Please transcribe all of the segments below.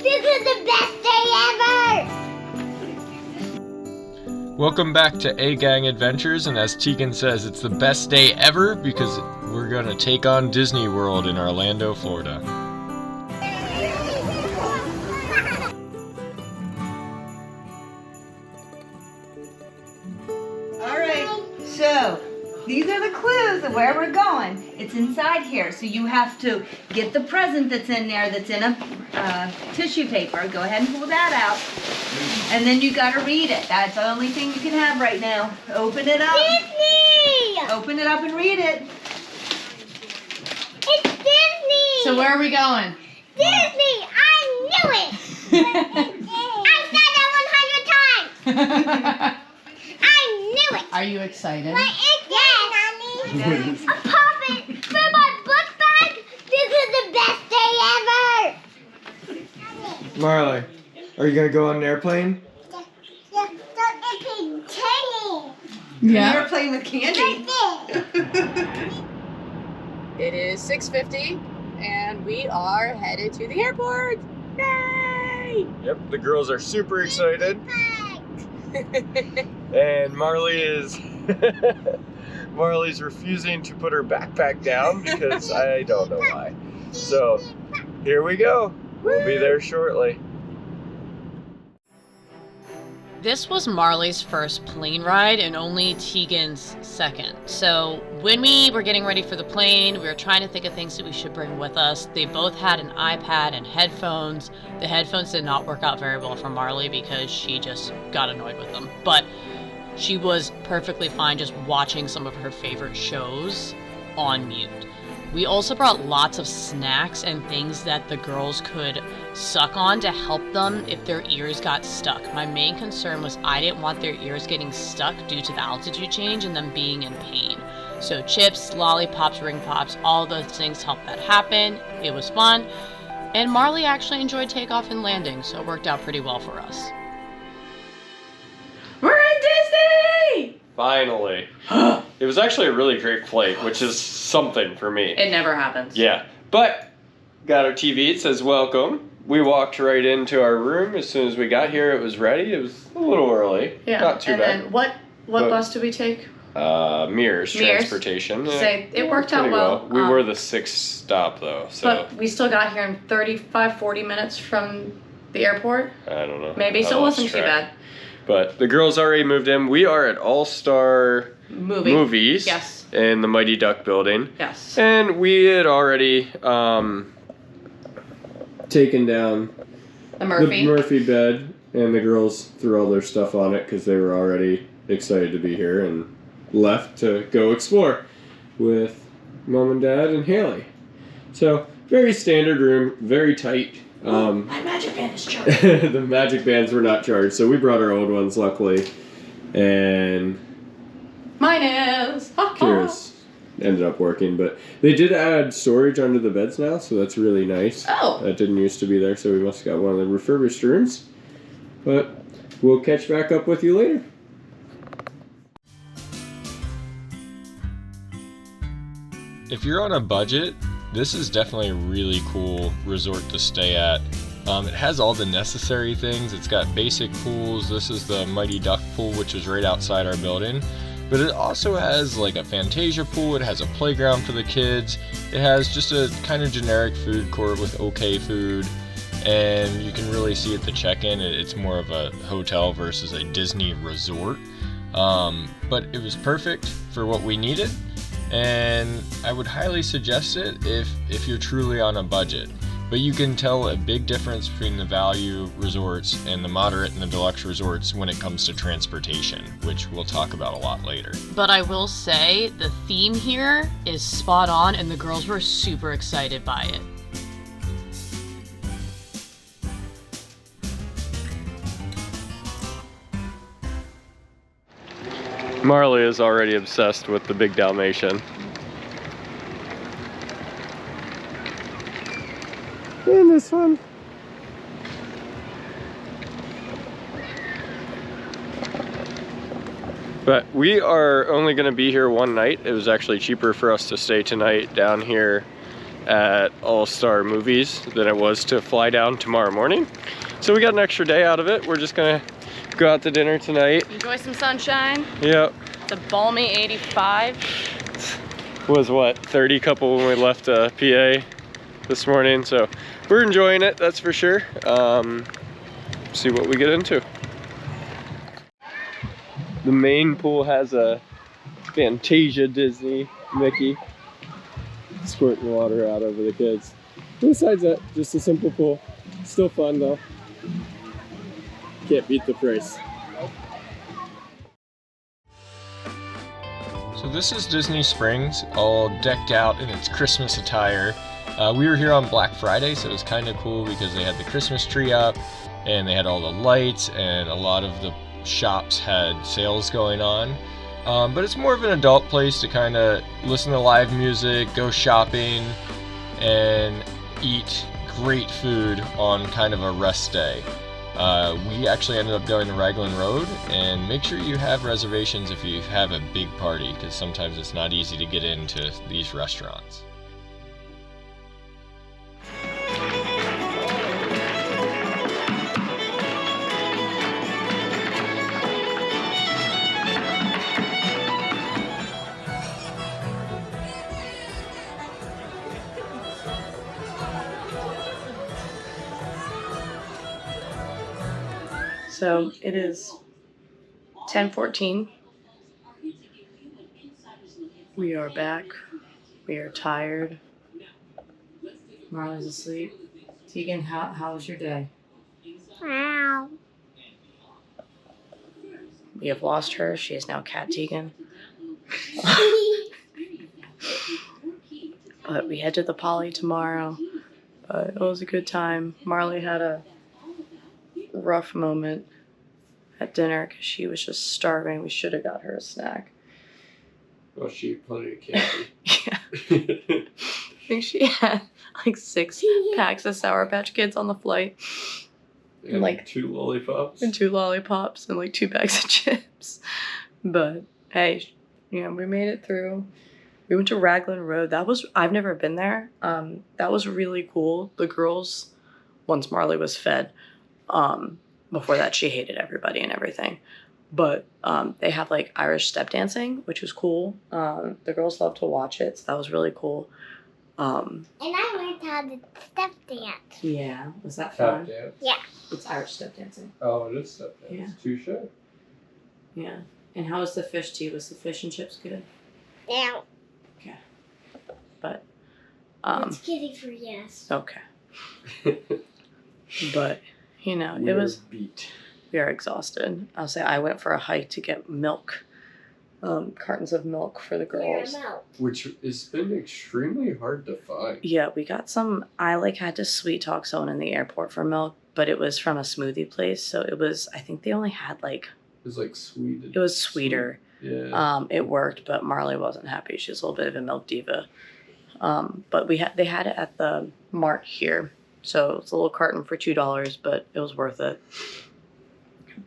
This is the best day ever! Welcome back to A Gang Adventures, and as Tegan says, it's the best day ever because we're going to take on Disney World in Orlando, Florida. Alright, so these are the clues of where we're going. It's inside here, so you have to get the present that's in there that's in a tissue paper. Go ahead and pull that out. And then you gotta read it. That's the only thing you can have right now. Open it up. Disney! Open it up and read it. It's Disney! So where are we going? Disney! I knew it! I said that 100 times! I knew it! Are you excited? But it's yes, honey. A puppet for my book bag. This is the best day ever. Marley, are you going to go on an airplane? Yeah, it's tiny. You're playing with candy. It is 6:50 and we are headed to the airport. Yay! Yep, the girls are super excited. And Marley's refusing to put her backpack down because I don't know why. So here we go. We'll be there shortly. This was Marley's first plane ride and only Tegan's second. So when we were getting ready for the plane, we were trying to think of things that we should bring with us. They both had an iPad and headphones. The headphones did not work out very well for Marley because she just got annoyed with them. But she was perfectly fine just watching some of her favorite shows on mute. We also brought lots of snacks and things that the girls could suck on to help them if their ears got stuck. My main concern was I didn't want their ears getting stuck due to the altitude change and them being in pain. So chips, lollipops, ring pops, all those things helped that happen. It was fun. And Marley actually enjoyed takeoff and landing, so it worked out pretty well for us. We're in Disney! Finally. It was actually a really great flight, which is something for me. It never happens. Yeah, but got our TV, it says welcome. We walked right into our room. As soon as we got here, it was ready. It was a little early, Yeah. not too bad. And then what bus did we take? Mears Transportation. So it worked out pretty well. We were the 6th stop though, so. But we still got here in 40 minutes from the airport. I don't know. Maybe, so it wasn't too bad. But the girls already moved in. We are at All Star Movies. Yes. In the Mighty Duck building. Yes. And we had already taken down The Murphy bed, and the girls threw all their stuff on it because they were already excited to be here and left to go explore with Mom and Dad and Haley. So, very standard room, very tight. My magic band is charged. The magic bands were not charged, so we brought our old ones, luckily. And Mine is. Kira's ended up working, but they did add storage under the beds now, so that's really nice. Oh. That didn't used to be there, so we must have got one of the refurbished rooms. But we'll catch back up with you later. If you're on a budget, this is definitely a really cool resort to stay at. It has all the necessary things. It's got basic pools. This is the Mighty Duck pool, which is right outside our building. But it also has like a Fantasia pool. It has a playground for the kids. It has just a kind of generic food court with okay food. And you can really see at the check-in, it's more of a hotel versus a Disney resort. But it was perfect for what we needed. And I would highly suggest it if you're truly on a budget. But you can tell a big difference between the value resorts and the moderate and the deluxe resorts when it comes to transportation, which we'll talk about a lot later. But I will say the theme here is spot on and the girls were super excited by it. Marley is already obsessed with the big Dalmatian. And this one. But we are only going to be here one night. It was actually cheaper for us to stay tonight down here at All-Star Movies than it was to fly down tomorrow morning. So we got an extra day out of it. We're just gonna go out to dinner tonight. Enjoy some sunshine. Yep. It's a balmy 85. Was what, 30 couple when we left PA this morning, so we're enjoying it, that's for sure. See what we get into. The main pool has a Fantasia Disney Mickey squirting water out over the kids. Besides that, just a simple pool. Still fun though. Can't beat the price. So this is Disney Springs, all decked out in its Christmas attire. We were here on Black Friday, so it was kind of cool because they had the Christmas tree up and they had all the lights, and a lot of the shops had sales going on. But it's more of an adult place to kind of listen to live music, go shopping, and eat great food on kind of a rest day. We actually ended up going to Raglan Road, and make sure you have reservations if you have a big party, because sometimes it's not easy to get into these restaurants. So it is 10:14. We are back. We are tired. Marley's asleep. Tegan, how was your day? Wow. We have lost her. She is now Cat Tegan. But we head to the Poly tomorrow. But it was a good time. Marley had a rough moment at dinner because she was just starving. We should have got her a snack. Well, she ate plenty of candy. Yeah. I think she had like 6 packs of Sour Patch Kids on the flight. And like 2 lollipops. And 2 lollipops and like 2 bags of chips. But hey, you know, we made it through. We went to Raglan Road. I've never been there. That was really cool. The girls, once Marley was fed, before that she hated everybody and everything. But they have like Irish step dancing, which was cool. The girls love to watch it, so that was really cool. And I learned how to step dance. Yeah, was that Tap fun? dance. Yeah. It's Irish step dancing. Oh, it is step dance. Yeah. Touche. Yeah. And how was the fish tea? Was the fish and chips good? Now, Okay. But it's kitty for yes. okay. But you know, it was beat. We are exhausted. I'll say I went for a hike to get milk, cartons of milk for the girls. Which has been extremely hard to find. Yeah, we got some. I like had to sweet talk someone in the airport for milk, but it was from a smoothie place, so it was. I think they only had like. It was like sweet. It was sweeter. Yeah. It worked, but Marley wasn't happy. She was a little bit of a milk diva. But they had it at the mart here, so it's a little carton for $2, but it was worth it.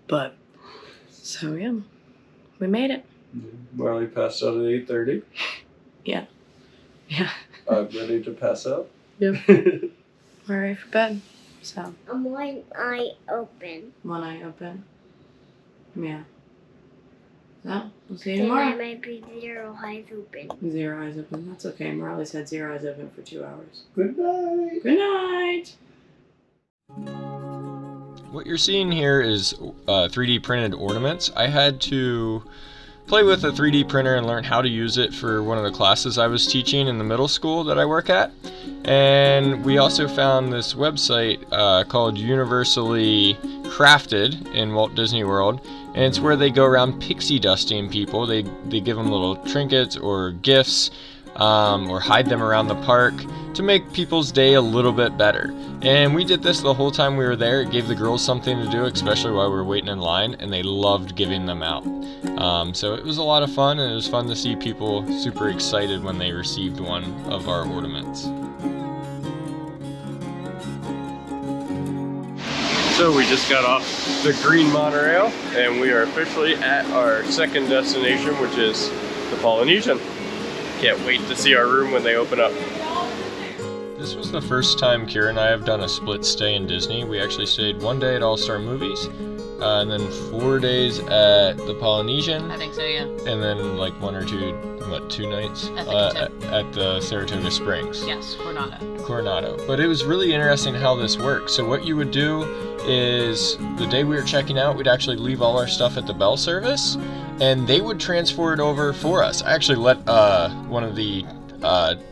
But so yeah, we made it. Marley passed out at 8:30. Yeah. Yeah. I'm ready to pass out. Yep. We're ready for bed. So. I'm one eye open. One eye open. Yeah. So we'll see you Then I tomorrow. might be 0 eyes open. 0 eyes open. That's okay. Marley's had 0 eyes open for 2 hours. Good night. Good night. What you're seeing here is 3D printed ornaments. I had to play with a 3D printer and learn how to use it for one of the classes I was teaching in the middle school that I work at. And we also found this website called Universally Crafted in Walt Disney World. And it's where they go around pixie dusting people. They give them little trinkets or gifts or hide them around the park to make people's day a little bit better. And we did this the whole time we were there. It gave the girls something to do, especially while we were waiting in line, and they loved giving them out. So it was a lot of fun, and it was fun to see people super excited when they received one of our ornaments. So we just got off the green monorail, and we are officially at our second destination, which is the Polynesian. Can't wait to see our room when they open up. This was the first time Kira and I have done a split stay in Disney. We actually stayed one day at All Star Movies, and then 4 days at the Polynesian. I think so, yeah. And then like 1 or 2, 2 nights at the Saratoga Springs. Yes, Coronado. But it was really interesting how this works. So what you would do is the day we were checking out, we'd actually leave all our stuff at the bell service, and they would transfer it over for us. I actually let one of the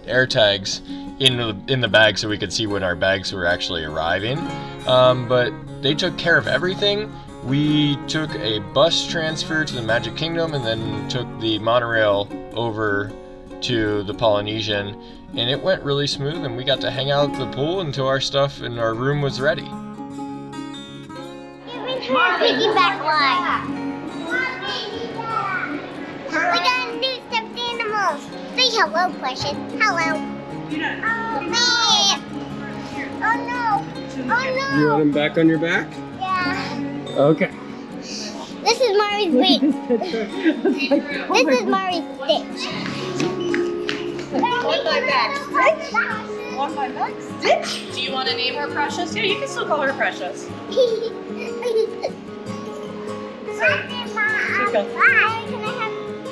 air tags in the bag so we could see when our bags were actually arriving. But they took care of everything. We took a bus transfer to the Magic Kingdom and then took the monorail over to the Polynesian, and it went really smooth, and we got to hang out at the pool until our stuff in our room was ready. Piggyback ride. We got new stuffed animals. Say hello, Precious. Hello. Oh, man. Oh, no. Oh, no. You want him back on your back? Yeah. Okay. This is Mari's wait. This is Mari's Stitch. On my back, Stitch. On my back, Stitch. Do you want to name her Precious? Yeah, you can still call her Precious.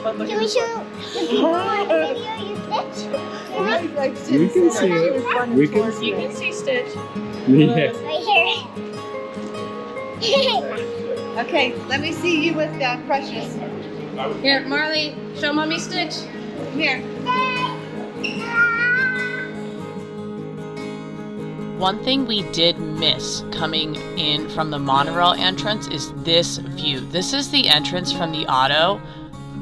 Can we show the people on the video you Stitch? We can see it. We can see You it. can see Stitch. Yeah. Right here. Okay, let me see you with Precious. Here, Marley, show Mommy Stitch. Here. One thing we did miss coming in from the monorail entrance is this view. This is the entrance from the auto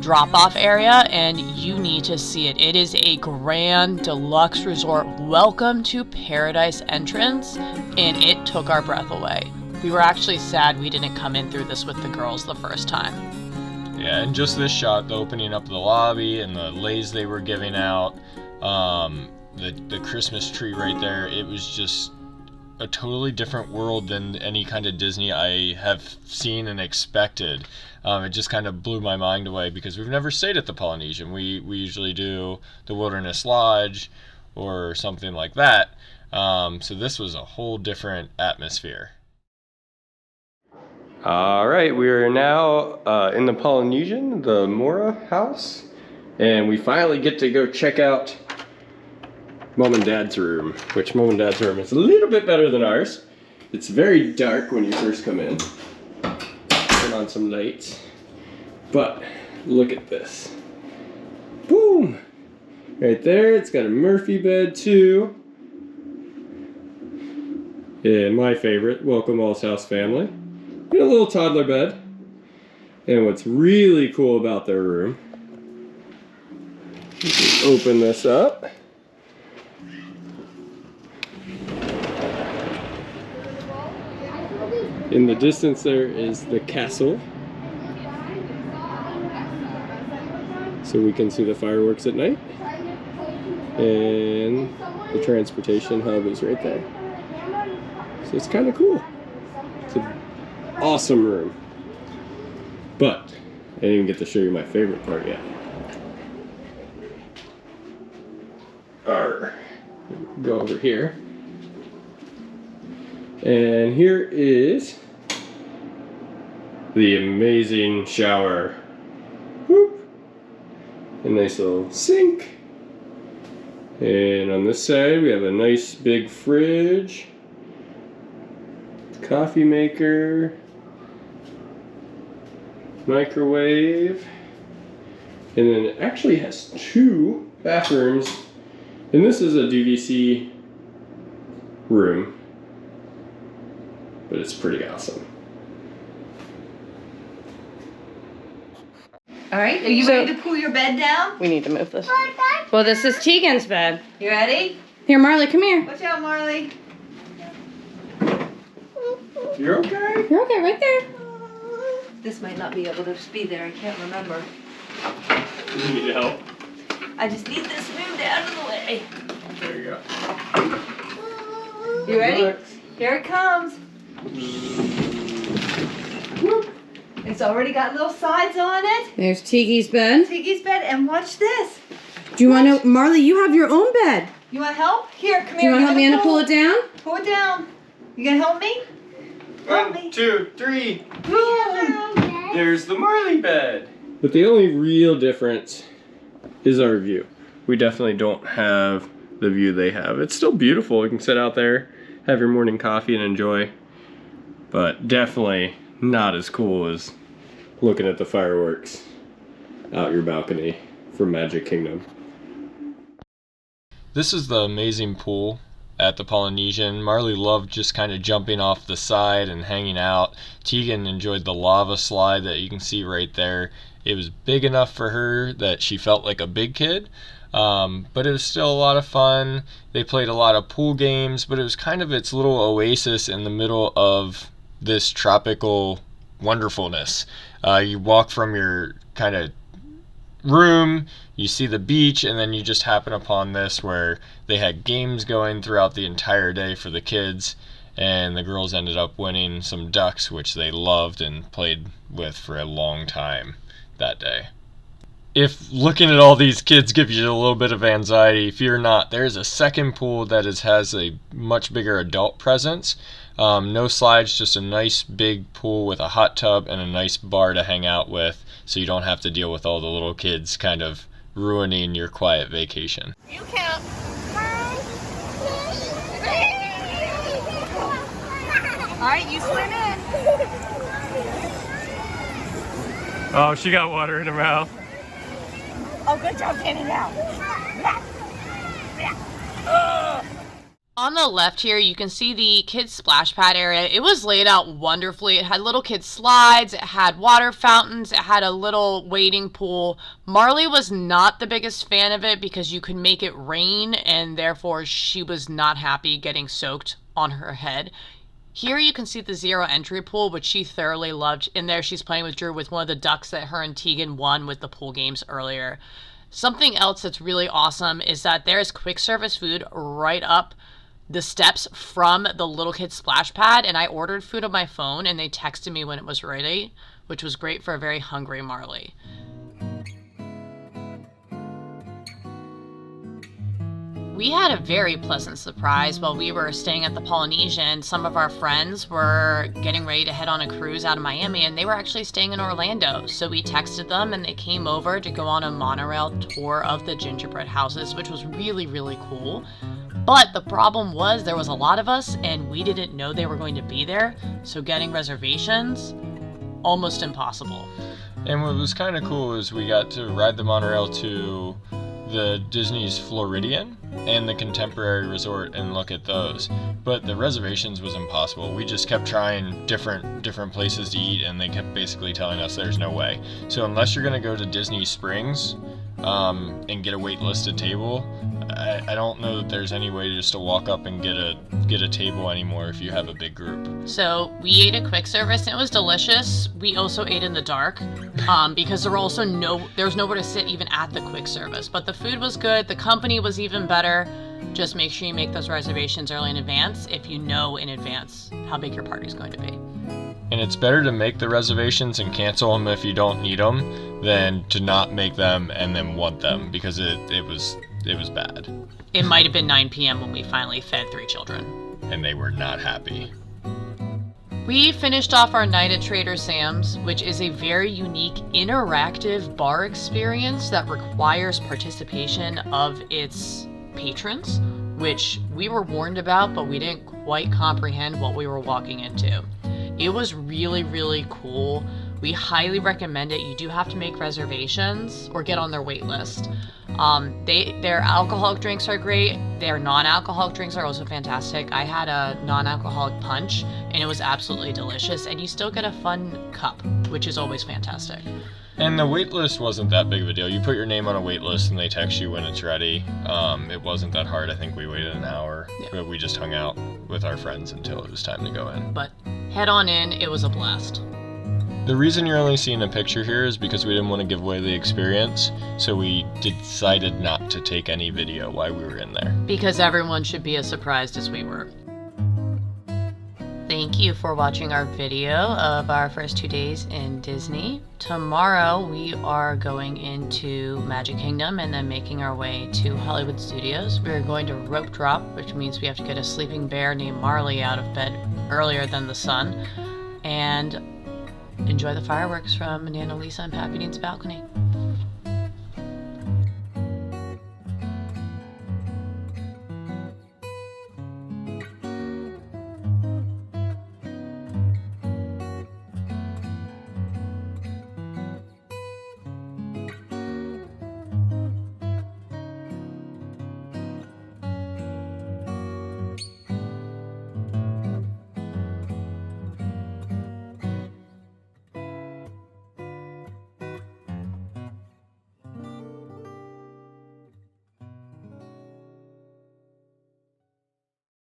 drop-off area, and you need to see it. It is a grand deluxe resort. Welcome to Paradise entrance, and it took our breath away. We were actually sad we didn't come in through this with the girls the first time. Yeah, and just this shot, the opening up of the lobby and the leis they were giving out, the Christmas tree right there, it was just a totally different world than any kind of Disney I have seen and expected. It just kind of blew my mind away because we've never stayed at the Polynesian. We usually do the Wilderness Lodge or something like that. So this was a whole different atmosphere. All right, we are now in the Polynesian, the Mora house, and we finally get to go check out Mom and Dad's room, which Mom and Dad's room is a little bit better than ours. It's very dark when you first come in. Turn on some lights, but look at this. Boom! Right there, it's got a Murphy bed too. And my favorite, Welcome All's House Family. And a little toddler bed. And what's really cool about their room, you can open this up. In the distance there is the castle. So we can see the fireworks at night. And the transportation hub is right there. So it's kind of cool. It's an awesome room. But I didn't even get to show you my favorite part yet. Go over here. And here is the amazing shower. Whoop. A nice little sink. And on this side we have a nice big fridge. Coffee maker. Microwave. And then it actually has 2 bathrooms. And this is a DVC room. But it's pretty awesome. All right, are you ready to pull your bed down? We need to move this. Well, this is Tegan's bed. You ready? Here, Marley, come here. Watch out, Marley. You're okay? You're okay, right there. This might not be able to be there, I can't remember. You need help? I just need this moved out of the way. There you go. You ready? Here it comes. It's already got little sides on it. There's Tigi's bed. Tiggy's bed, and watch this. Do you want to, Marley, you have your own bed. You want help? Here, come Do you here. want to help me Anna pull it down? Pull it down. You gonna help me? Help me. 1, 2, 3. Yeah. There's the Marley bed. But the only real difference is our view. We definitely don't have the view they have. It's still beautiful. You can sit out there, have your morning coffee and enjoy. But definitely not as cool as looking at the fireworks out your balcony from Magic Kingdom. This is the amazing pool at the Polynesian. Marley loved just kind of jumping off the side and hanging out. Tegan enjoyed the lava slide that you can see right there. It was big enough for her that she felt like a big kid, but it was still a lot of fun. They played a lot of pool games, but it was kind of its little oasis in the middle of this tropical wonderfulness. You walk from your kind of room, you see the beach, and then you just happen upon this where they had games going throughout the entire day for the kids, and the girls ended up winning some ducks, which they loved and played with for a long time that day. If looking at all these kids gives you a little bit of anxiety, fear not. There's a second pool that has a much bigger adult presence. No slides, just a nice big pool with a hot tub and a nice bar to hang out with, so you don't have to deal with all the little kids kind of ruining your quiet vacation. You count. All right, you swim in. Oh, she got water in her mouth. Oh, good job getting out. On the left here, you can see the kids' splash pad area. It was laid out wonderfully. It had little kids' slides, it had water fountains, it had a little wading pool. Marley was not the biggest fan of it because you could make it rain, and therefore she was not happy getting soaked on her head. Here you can see the zero entry pool, which she thoroughly loved. In there, she's playing with Drew with one of the ducks that her and Tegan won with the pool games earlier. Something else that's really awesome is that there is quick service food right up the steps from the little kid splash pad, and I ordered food on my phone and they texted me when it was ready, which was great for a very hungry Marley. We had a very pleasant surprise while we were staying at the Polynesian. Some of our friends were getting ready to head on a cruise out of Miami, and they were actually staying in Orlando. So we texted them and they came over to go on a monorail tour of the gingerbread houses, which was really, really cool. But the problem was there was a lot of us and we didn't know they were going to be there. So getting reservations, almost impossible. And what was kind of cool is we got to ride the monorail to the Disney's Floridian and the Contemporary Resort and look at those, but the reservations was impossible. We just kept trying different places to eat, and they kept basically telling us there's no way. So unless you're gonna go to Disney Springs and get a wait-listed table, I don't know that there's any way just to walk up and get a table anymore if you have a big group. So we ate a quick service and it was delicious. We also ate in the dark because there was nowhere to sit even at the quick service. But the food was good. The company was even better. Just make sure you make those reservations early in advance if you know in advance how big your party is going to be. And it's better to make the reservations and cancel them if you don't need them than to not make them and then want them, because it was bad. It might have been 9 p.m. when we finally fed 3 children. And they were not happy. We finished off our night at Trader Sam's, which is a very unique interactive bar experience that requires participation of its patrons, which we were warned about, but we didn't quite comprehend what we were walking into. It was really, really cool. We highly recommend it. You do have to make reservations or get on their wait list. Their alcoholic drinks are great. Their non-alcoholic drinks are also fantastic. I had a non-alcoholic punch and it was absolutely delicious, and you still get a fun cup, which is always fantastic. And the wait list wasn't that big of a deal. You put your name on a wait list and they text you when it's ready. It wasn't that hard. I think we waited an hour, but we just hung out with our friends until it was time to go in. But head on in, it was a blast. The reason you're only seeing a picture here is because we didn't want to give away the experience, so we decided not to take any video while we were in there. Because everyone should be as surprised as we were. Thank you for watching our video of our first 2 days in Disney. Tomorrow we are going into Magic Kingdom and then making our way to Hollywood Studios. We're going to rope drop, which means we have to get a sleeping bear named Marley out of bed earlier than the sun, and enjoy the fireworks from Nana Lisa and Pappy Dean's balcony.